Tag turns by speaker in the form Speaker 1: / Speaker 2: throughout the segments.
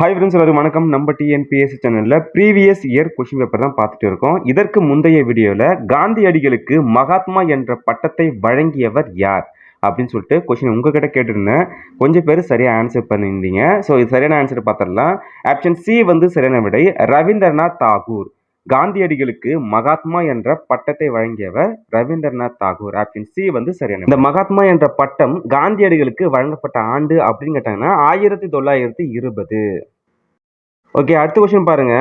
Speaker 1: Hi friends, எல்லாரும் வணக்கம். நம்ம டிஎன்பிஎஸ்சி சேனல்ல ப்ரீவியஸ் இயர் கொஸ்டின் பேப்பர் தான் பார்த்துட்டு இருக்கோம். இதற்கு முந்தைய வீடியோல காந்தியடிகளுக்கு மகாத்மா என்ற பட்டத்தை வழங்கியவர் யார் அப்படின்னு சொல்லிட்டு கொஸ்டின் உங்ககிட்ட கேட்டிருந்தேன். கொஞ்சம் பேர் சரியா ஆன்சர் பண்ணியிருந்தீங்க. ஸோ இது சரியான ஆன்சர் பார்த்துடலாம். ஆப்ஷன் சி வந்து சரியான விடை. ரவீந்திரநாத் தாகூர். காந்தியடிகளுக்கு மகாத்மா என்ற பட்டத்தை வழங்கியவர் ரவீந்திரநாத் தாகூர். ஆப்ஷன் சி வந்து சரியான. இந்த மகாத்மா என்ற பட்டம் காந்தியடிகளுக்கு வழங்கப்பட்ட ஆண்டு அப்படின்னு கேட்டாங்கன்னா 1920. ஓகே, அடுத்த கொஸ்டின் பாருங்க.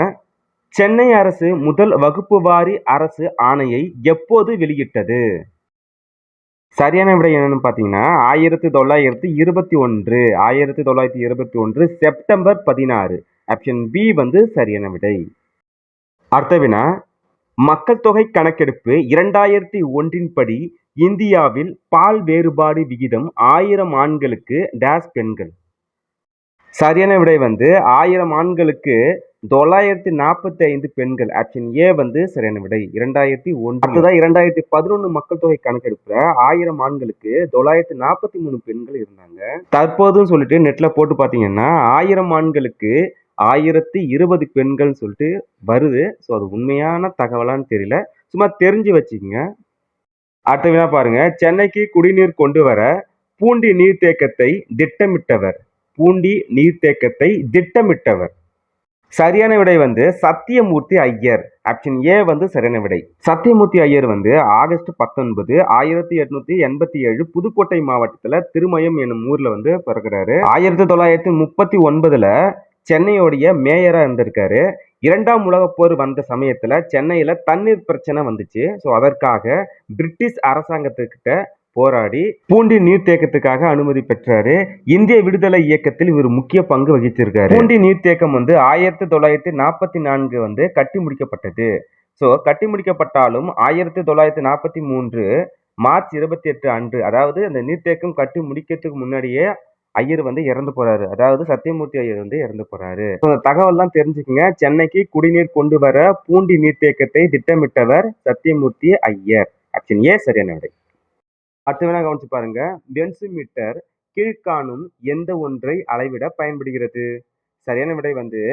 Speaker 1: சென்னை அரசு முதல் வகுப்பு வாரி அரசு ஆணையை எப்போது வெளியிட்டது? சரியான விடை என்னன்னு பாத்தீங்கன்னா 1921. 1921 செப்டம்பர் 16. ஆப்ஷன் பி வந்து சரியான விடை. அடுத்த வினா, மக்கள் தொகை கணக்கெடுப்பு 2001 படி இந்தியாவில் பால் வேறுபாடு விகிதம் 1000 ஆண்களுக்கு டேஷ் பெண்கள். சரியான விடை வந்து 1000 ஆண்களுக்கு 945 பெண்கள். ஆப்ஷன் ஏ வந்து சரியான விடை. 2001. அடுத்ததான் 2011 மக்கள் தொகை கணக்கெடுப்புல 1000 ஆண்களுக்கு 943 பெண்கள் இருந்தாங்க. தற்போதுன்னு சொல்லிட்டு நெட்ல போட்டு பாத்தீங்கன்னா 1000 ஆண்களுக்கு 1020 பெண்கள் சொல்லிட்டு வருது. ஸோ அது உண்மையான தகவலான்னு தெரியல, சும்மா தெரிஞ்சு வச்சுக்கோங்க. அடுத்த வினா பாருங்க. சென்னைக்கு குடிநீர் கொண்டு வர பூண்டி நீர்த்தேக்கத்தை திட்டமிட்டவர். பூண்டி நீர்த்தேக்கத்தை திட்டமிட்டவர். சரியான விடை வந்து சத்தியமூர்த்தி ஐயர். ஆப்ஷன் ஏ வந்து சரியான விடை. சத்தியமூர்த்தி ஐயர் வந்து ஆகஸ்ட் 19, 1887 புதுக்கோட்டை மாவட்டத்துல திருமயம் என்னும் ஊர்ல வந்து பிறகுறாரு. 1939 சென்னையோடைய மேயரா இருந்திருக்காரு. 2ஆம் உலகப் போர் வந்த சமயத்துல சென்னையில தண்ணீர் பிரச்சனை வந்துச்சு. ஸோ அதற்காக பிரிட்டிஷ் அரசாங்கத்துக்கிட்ட போராடி பூண்டி நீர்த்தேக்கத்துக்காக அனுமதி பெற்றாரு. இந்திய விடுதலை இயக்கத்தில் இவர் முக்கிய பங்கு வகிச்சிருக்காரு. பூண்டி நீர்த்தேக்கம் வந்து 1944 வந்து கட்டி முடிக்கப்பட்டது. ஸோ கட்டி முடிக்கப்பட்டாலும் 1943 மார்ச் 28 அன்று, அதாவது அந்த நீர்த்தேக்கம் கட்டி முடிக்கிறதுக்கு முன்னாடியே ஐயர் வந்து இறந்து போறாரு. அதாவது சத்தியமூர்த்தி ஐயர் வந்து இறந்து போறாரு. தகவல்லாம் தெரிஞ்சுக்கங்க. சென்னைக்கு குடிநீர் கொண்டு வர பூண்டி நீர்த்தேக்கத்தை திட்டமிட்டவர் சத்தியமூர்த்தி ஐயர். ஆப்ஷன் ஏ சரியான விடை. அடுத்த வேணா கவனிச்சு பாருங்க. பென்சிமீட்டர் கீழ்காணும் எந்த ஒன்றை அளவிட பயன்படுகிறது? சரியான விடை வந்து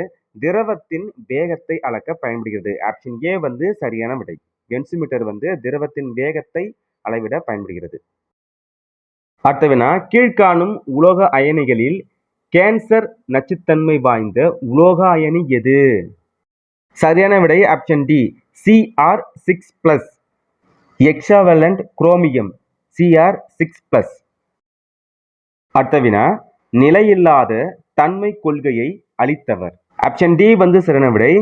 Speaker 1: திரவத்தின் வேகத்தை அளக்க பயன்படுகிறது. ஆப்ஷன் ஏ வந்து சரியான விடை. பென்சிமீட்டர் வந்து திரவத்தின் வேகத்தை அளவிட பயன்படுகிறது. அடுத்த வினா, கீழ்காணும் உலோக அயனிகளில் கேன்சர் நச்சுத்தன்மை வாய்ந்த உலோக அயனி எது? சரியான விடை option D, Cr6+. எக்ஸாவலண்ட் chromium Cr6+. அடுத்த வினா, நிலையில்லாத தன்மை கொள்கையை அளித்தவர். ஆப்ஷன் டி வந்து சரியான விடை.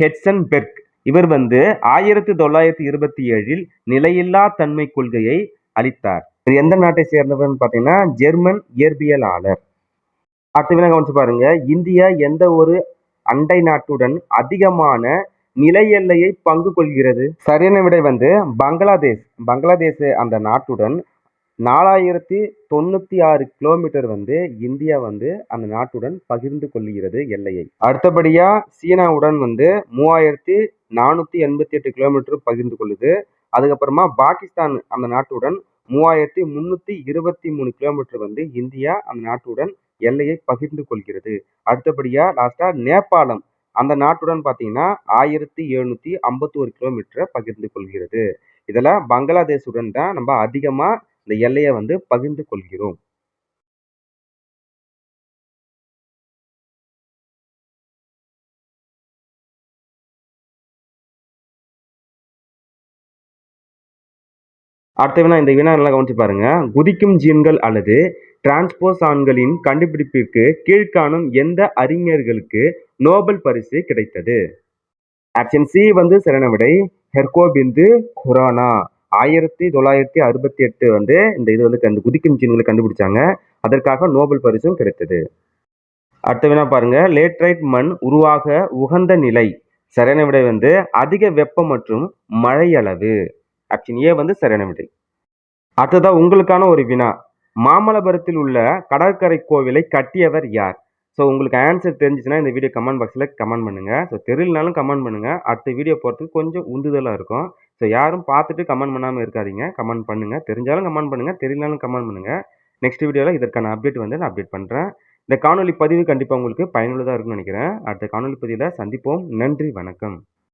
Speaker 1: ஹெட்சன்பெர்க். இவர் வந்து 1927 நிலையில்லா தன்மை கொள்கையை அளித்தார். எந்த நாட்டை சேர்ந்தவர் பாத்தீங்கன்னா ஜெர்மன் இயற்பியலாளர். அடுத்த வினா கவனிச்சு பாருங்க. இந்தியா எந்த ஒரு அண்டை நாட்டுடன் அதிகமான நில எல்லையை பங்கு கொள்கிறது? சரியான விடை வந்து பங்களாதேஷ். பங்களாதேஷ் அந்த நாட்டுடன் 4096 கிலோமீட்டர் வந்து இந்தியா வந்து அந்த நாட்டுடன் பகிர்ந்து கொள்கிறது எல்லையை. அடுத்தபடியா சீனாவுடன் வந்து 3488 கிலோமீட்டர் பகிர்ந்து கொள்ளுது. அதுக்கப்புறமா பாகிஸ்தான் அந்த நாட்டுடன் 3323 கிலோமீட்டர் வந்து இந்தியா அந்த நாட்டுடன் எல்லையை பகிர்ந்து கொள்கிறது. அடுத்தபடியா லாஸ்டா நேபாளம் அந்த நாட்டுடன் பாத்தீங்கன்னா 1751 கிலோமீட்டரை பகிர்ந்து கொள்கிறது. இதுல பங்களாதேஷுடன் தான் நம்ம அதிகமா இந்த எல்லையை வந்து பகிர்ந்து கொள்கிறோம். அடுத்த வினா, இந்த வினா நல்லா கவனிச்சு பாருங்க. குதிக்கும் ஜீன்கள் அல்லது டிரான்ஸ்போசான்களின் கண்டுபிடிப்பிற்கு கீழ்காணும் எந்த அறிஞர்களுக்கு நோபல் பரிசு கிடைத்தது? ஆப்ஷன் சி வந்து சரியான விடை. ஹெர்கோபிந்து குரானா 1968 வந்து இந்த இது வந்து அந்த குதிக்கும் ஜீன்களை கண்டுபிடிச்சாங்க. அதற்காக நோபல் பரிசும் கிடைத்தது. அடுத்த வினா பாருங்க. லேட்ரைட் மண் உருவாக உகந்த நிலை. சரியான விடை வந்து அதிக வெப்பம் மற்றும் மழை அளவு. ஆப்ஷன் ஏ வந்து சரியான விடை. அடுத்ததா உங்களுக்கான ஒரு வினா. மாமல்லபுரத்தில் உள்ள கடற்கரை கோவிலை கட்டியவர் யார்? ஸோ உங்களுக்கு ஆன்சர் தெரிஞ்சிச்சுன்னா இந்த வீடியோ கமெண்ட் பாக்ஸில் கமெண்ட் பண்ணுங்க. ஸோ தெரியலனாலும் கமெண்ட் பண்ணுங்க. அடுத்த வீடியோ போகிறதுக்கு கொஞ்சம் உந்துதலாக இருக்கும். ஸோ யாரும் பார்த்துட்டு கமெண்ட் பண்ணாமல் இருக்காதீங்க. கமெண்ட் பண்ணுங்க. தெரிஞ்சாலும் கமெண்ட் பண்ணுங்க, தெரியலனாலும் கமெண்ட் பண்ணுங்க. நெக்ஸ்ட் வீடியோவில் இதற்கான அப்டேட் வந்து நான் அப்டேட் பண்ணுறேன். இந்த காணொளி பதிவு கண்டிப்பா உங்களுக்கு பயனுள்ளதா இருக்கும்னு நினைக்கிறேன். அடுத்த காணொளி பதிவில சந்திப்போம். நன்றி, வணக்கம்.